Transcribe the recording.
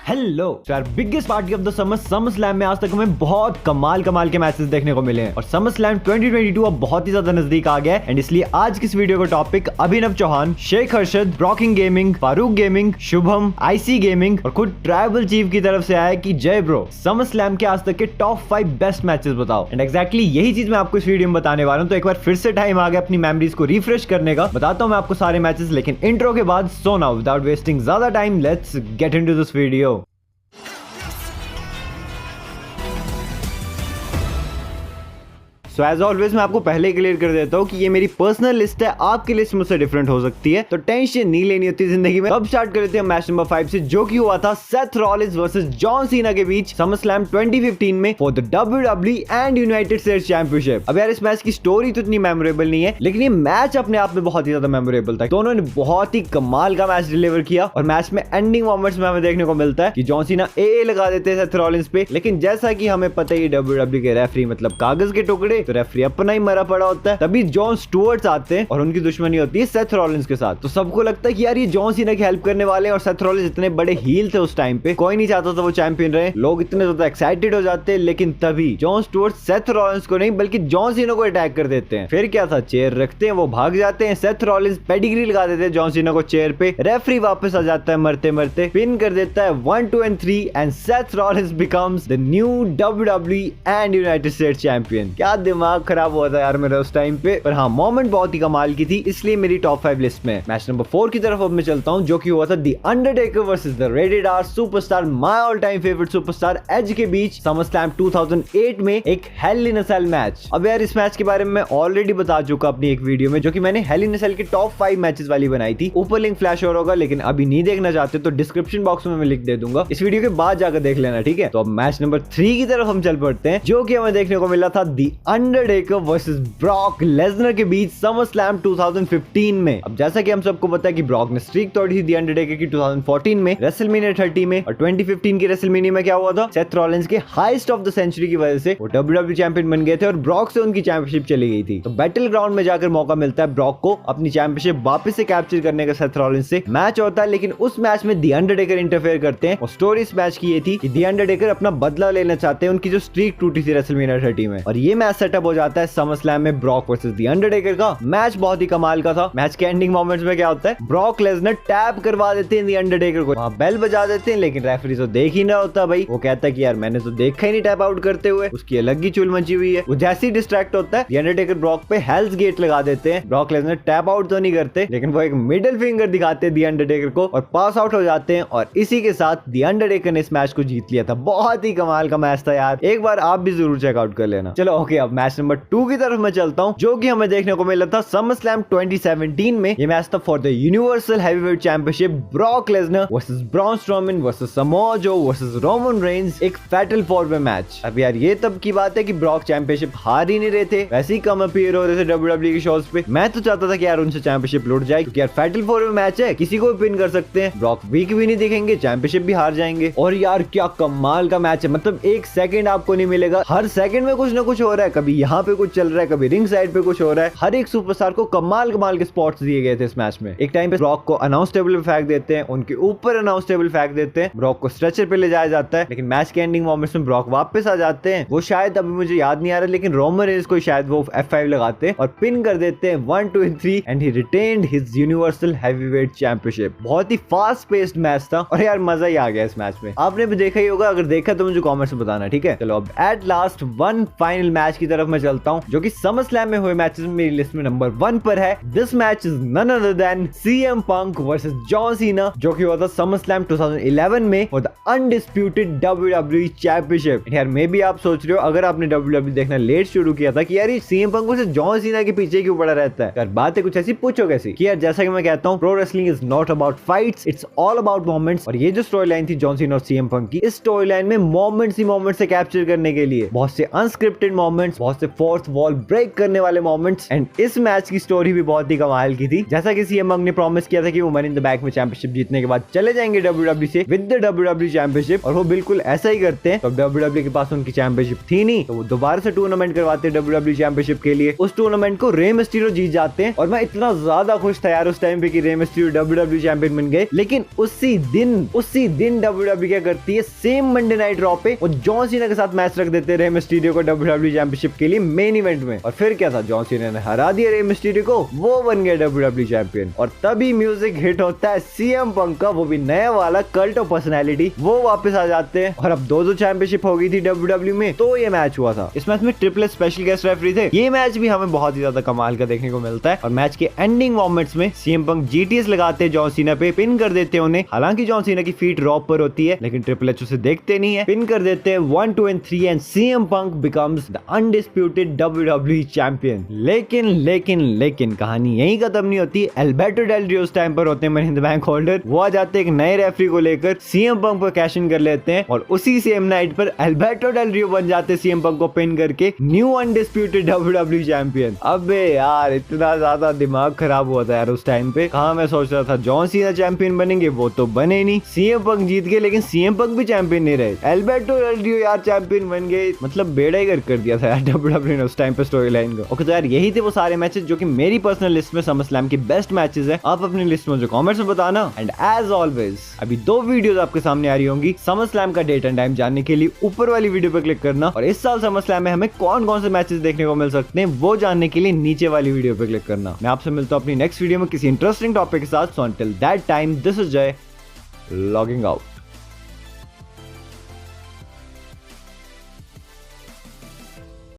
Hello यार, biggest party of the summer slam में आज तक हमें बहुत कमाल के मैचेस देखने को मिले हैं और समर स्लैम 2022 अब बहुत ही ज्यादा नजदीक आ गया है। एंड इसलिए आज की इस वीडियो का टॉपिक अभिनव चौहान, शेख हर्षद, ब्रॉकिंग gaming, Farooq gaming, Shubham, IC gaming और खुद ट्राइबल चीफ की तरफ से आया कि जय ब्रो, समर स्लैम के आज तक के टॉप 5 बेस्ट मैचेस बताओ। एंड एक्जैक्टली यही चीज मैं आपको इस वीडियो में बताने वाला हूँ। तो एक बार फिर से टाइम आ गया अपनी मेमोरीज को रिफ्रेश करने का। बताता हूँ मैं आपको सारे मैचेस, लेकिन इंट्रो के बाद। सो नाउ विदाउट वेस्टिंग ज्यादा time, let's get into this video. So as always मैं आपको पहले क्लियर कर देता हूँ कि ये मेरी पर्सनल लिस्ट है, आपकी लिस्ट मुझसे डिफरेंट हो सकती है, तो टेंशन नहीं लेनी होती जिंदगी में। अब स्टार्ट कर लेते हैं मैच नंबर 5 से, जो कि हुआ था सेथ रॉलिंस वर्सेस जॉन सीना के बीच समर स्लैम 2015 में for the WWE and United states championship. अब यार इस मैच की स्टोरी तो इतनी मेमोरेबल नहीं है, लेकिन ये मैच अपने आप में बहुत ही ज्यादा मेमोरेबल था। दोनों ने बहुत ही कमाल का मैच डिलीवर किया और मैच में एंडिंग मोमेंट्स में हमें देखने को मिलता है कि जॉन सीना ए लगा देते हैं सेथ रॉलिंस पे, लेकिन जैसा कि हमें पता है WWE के रेफरी मतलब कागज के टुकड़े, तो रेफरी अपना ही मरा पड़ा होता है। तभी जॉन स्टुअर्ट्स आते हैं और उनकी दुश्मनी होती है सेथ रॉलिंस के साथ। तो सबको लगता है कि यार ये जॉन सीना की हेल्प करने वाले हैं, और सेथ रॉलिंस इतने बड़े हील थे उस टाइम पे, कोई नहीं चाहता था वो चैंपियन रहे, लोग इतने ज्यादा एक्साइटेड हो जाते हैं। लेकिन तभी जॉन स्टुअर्ट्स सेथ रॉलिंस को नहीं बल्कि जॉन सीना को अटैक कर देते हैं। फिर क्या था, चेयर रखते हैं, वो भाग जाते हैं, सेथ रॉलिंस पेडिग्री लगा देते हैं जॉन सीना को चेयर पे, रेफरी वापस आ जाता है मरते मरते, पिन कर देता है 1, 2 and 3 and Seth Rollins becomes the new WWE and United states champion. क्या दिमाग खराब हुआ था यार मेरा उस टाइम पे, पर हाँ मोमेंट बहुत ही कमाल की थी, इसलिए मेरी टॉप 5 लिस्ट में। मैच नंबर 4 की तरफ अब मैं चलता हूं, जो कि हुआ था the Undertaker versus the rated R superstar, my all time favourite superstar Edge के बीच समर स्लैम 2008 में एक Hell in a Cell match. अब यार इस मैच के बारे में मैं ऑलरेडी बता चुका अपनी एक वीडियो में, जो कि मैंने हेल इन अ सेल के टॉप 5 मैचेस वाली बनाई थी। ऊपर लिंक फ्लैश हो होगा, लेकिन अभी नहीं देखना चाहते तो डिस्क्रिप्शन बॉक्स में मैं लिख दे दूंगा, इस वीडियो के बाद जाकर देख लेना, ठीक है। तो अब मैच नंबर 3 की तरफ हम चल पड़ते हैं, जो कि हमें देखने को मिला था the Undertaker versus Brock Lesnar के बीच समर स्लैम 2015 में। अब जैसा कि हम सबको पता है कि ब्रॉक ने स्ट्रीक तोड़ी थी द अंडरटेकर की 2014 में रेसलमेनिया 30 में, और 2015 की रेसलमेनिया में क्या हुआ था, सेथ रॉलिंस के हाईएस्ट ऑफ द सेंचुरी की वजह से वो WWE चैंपियन बन गए थे और ब्रॉक से उनकी चैंपियनशिप चली गई थी। तो बैटल ग्राउंड में जाकर मौका मिलता है ब्रॉक को अपनी चैंपियनशिप वापस से कैप्चर करने का। सेथ रॉलिंस से मैच होता है, लेकिन उस मैच में द अंडरटेकर इंटरफेयर करते हैं, और स्टोरी इस मैच की ये थी कि द अंडरटेकर अपना बदला लेना चाहते हैं उनकी जो स्ट्रीक टूटी थी रेसलमेनिया 30 में, और ये मैच सेटअप हो जाता है समर स्लैम में ब्रॉक वर्सेस द अंडरटेकर का। मैच बहुत ही कमाल का था। मैच के एंडिंग मोमेंट्स में क्या होता है, ब्रॉक लेसनर टैप करवा देते हैं द अंडरटेकर को, वहां बेल बजा देते हैं, लेकिन रेफरी तो देख ही ना होता भाई, वो कहता है कि यार मैंने तो देखा ही नहीं टैप आउट करते हुए, उसकी अलग ही चुल मची हुई है। वो जैसे ही डिस्ट्रैक्ट होता है, द अंडरटेकर ब्रॉक पे हेल्स गेट लगा देते हैं। ब्रॉक लेसनर टैप आउट तो नहीं करते, लेकिन वो एक मिडिल फिंगर दिखाते हैं द अंडरटेकर को और पास आउट हो जाते हैं, और इसी के साथ द अंडरटेकर ने इस मैच को जीत लिया था। बहुत ही कमाल का मैच था यार, एक बार आप भी जरूर चेकआउट कर लेना। चलो ओके, अब मैच नंबर 2 की तरफ मैं चलता हूं, जो कि हमें देखने को मिला था समर स्लैम 2017 में। ये मैच था for the universal heavyweight championship, Brock Lesnar versus Braun Strowman versus Samoa Joe versus Roman Reigns, एक फैटल 4-वे मैच। अब यार ये तब की बात है कि ब्रॉक चैंपियनशिप हार ही नहीं रहे थे, वैसे ही कम अपीयर हो रहे थे WWE के शोज पे। मैं तो चाहता था कि यार उनसे चैंपियनशिप लुट जाए, क्योंकि यार फैटल 4-वे मैच है, किसी को भी पिन कर सकते हैं, ब्रॉक वीक भी नहीं दिखेंगे, चैंपियनशिप भी हार जाएंगे। और यार क्या कमाल का मैच है, मतलब एक सेकंड आपको नहीं मिलेगा, हर सेकंड में कुछ ना कुछ हो रहा है, कभी यहाँ पे कुछ चल रहा है, कभी रिंग साइड पे कुछ हो रहा है। हर एक सुपरस्टार को कमाल के स्पॉट्स दिए गए थे इस मैच में। एक टाइम पे ब्रॉक को अनाउंस टेबल पे फेंक देते हैं, उनके ऊपर अनाउंस टेबल फेंक देते हैं, ब्रॉक को स्ट्रेचर पे ले जाया जाता है, लेकिन मैच के एंडिंग मोमेंट्स में ब्रॉक वापस आ जाते हैं। वो शायद अभी मुझे याद नहीं आ रहा, लेकिन रोमन रेंस को शायद वो F5 लगाते हैं और पिन कर देते हैं 1, 2 and 3 and he retained his universal heavyweight championship. बहुत ही फास्ट पेस्ड मैच था और यार मजा ही आ गया इस मैच में। आपने भी देखा ही होगा, अगर देखा तो मुझे कमेंट्स में बताना, ठीक है। चलो अब at last one final match की तरफ मैं चलता हूँ, जो कि समर स्लैम में हुए मैचेस में मेरी लिस्ट में नंबर 1 पर है। This match is none other than CM Punk versus John Cena, जो कि हुआ था समर स्लैम 2011 में for the undisputed WWE championship. यार मे बी आप सोच रहे हो, अगर आपने WWE देखना लेट शुरू किया था, कि यार ये CM Punk वर्सेस जॉन सीना के पीछे क्यों पड़ा रहता है। यार बातें कुछ ऐसी पूछो कैसी, कि यार जैसा कि मैं कहता हूँ, pro wrestling is not about fights, it's all about moments. और ये जो स्टोरी लाइन थी जॉन सीना और CM Punk की, इस स्टोरी लाइन में मोमेंट्स ही मोमेंट्स से कैप्चर करने के लिए बहुत से अनस्क्रिप्टेड मोमेंट्स, बहुत से फोर्थ वॉल ब्रेक करने वाले मोमेंट्स एंड इस मैच की स्टोरी भी बहुत ही कमाल की थी। जैसा कि सीएम पंक ने प्रॉमिस किया था कि वो मनी इन द बैंक में चैंपियनशिप जीतने के बाद चले जाएंगे WWE से विद द WWE चैंपियनशिप, और वो बिल्कुल ऐसा ही करते हैं। तो WWE के पास उनकी चैंपियनशिप थी नहीं, तो वो दोबारा से टूर्नामेंट करवाते हैं WWE चैंपियनशिप के लिए। उस टूर्नामेंट को रे मिस्टीरियो जीत जाते हैं और मैं इतना ज्यादा खुश था यार उस टाइम पे कि रे मिस्टीरियो WWE चैंपियन बन गए। लेकिन उसी दिन WWE क्या करती है, सेम मंडे नाइट रॉ पे वो जॉन सीना के साथ मैच रख देते हैं रे मिस्टीरियो को WWE चैंपियनशिप के लिए मेन इवेंट में। और फिर क्या था, जॉन सीना ने हरा दिया रे मिस्टीरियो को, वो बन गया WWE चैंपियन। और तभी म्यूजिक हिट होता है सीएम पंक का, वो भी नया वाला कल्ट ऑफ पर्सनैलिटी, वो वापस आ जाते हैं। और अब 2-2 चैंपियनशिप हो गई थी WWE में, तो ये मैच हुआ था। इस मैच में ट्रिपल स्पेशल गेस्ट रेफरी थे। ये मैच भी हमें बहुत ही ज्यादा कमाल का देखने को मिलता है। और मैच के एंडिंग मोमेंट्स में सीएम पंक जीटीएस लगाते हैं जॉन सीना पे, पिन कर देते हैं उन्हें। हालांकि जॉन सीना की फीट रॉप पर होती है, लेकिन ट्रिपल एच उसे देखते नहीं है, पिन कर देते हैं 1, 2 and 3 and CM Punk becomes the undisputed WWE champion. लेकिन कहानी यही खत्म नहीं होती। अल्बर्टो डेल रियो उस टाइम पर होते हैं money in the bank holder, वो आ जाते हैं एक नए रेफरी को लेकर, सीएम पंक पर कैश इन कर लेते हैं और उसी सेम नाइट पर अल्बर्टो डेल रियो बन जाते हैं सीएम पंक को पिन करके न्यू अनडिस्प्यूटेड WWE चैंपियन। अबे यार इतना ज्यादा दिमाग खराब हुआ था यार उस टाइम पे। कहां मैं सोच रहा था जॉन सीना चैंपियन बनेंगे, वो तो बने नहीं। सीएम पंक जीत गए, लेकिन सीएम पंक भी चैंपियन नहीं रहे। अल्बर्टो डेल रियो यार चैंपियन बन गए, मतलब बेड़ा ही कर दिया था यार WWE ने उस टाइम पे स्टोरी लाइन को। ओके, तो यार यही थे वो सारे मैचेस जो कि मेरी पर्सनल लिस्ट में समरस्लैम की बेस्ट मैचेस है। आप अपनी लिस्ट में जो कमेंट्स में बताना। एंड एज ऑलवेज अभी 2 वीडियोस आपके सामने आ रही होंगी समरस्लैम का डेट एंड टाइम जानने के लिए। ऊपर वाली वीडियो पर क्लिक करना, और इस साल समरस्लैम में हमें कौन कौन से मैचेस देखने को मिल सकते हैं वो जानने के लिए नीचे वाली वीडियो पर क्लिक करना। मैं आपसे मिलता हूं अपनी नेक्स्ट वीडियो में किसी इंटरेस्टिंग टॉपिक के साथ। So until that time, this is जय लॉगिंग आउट।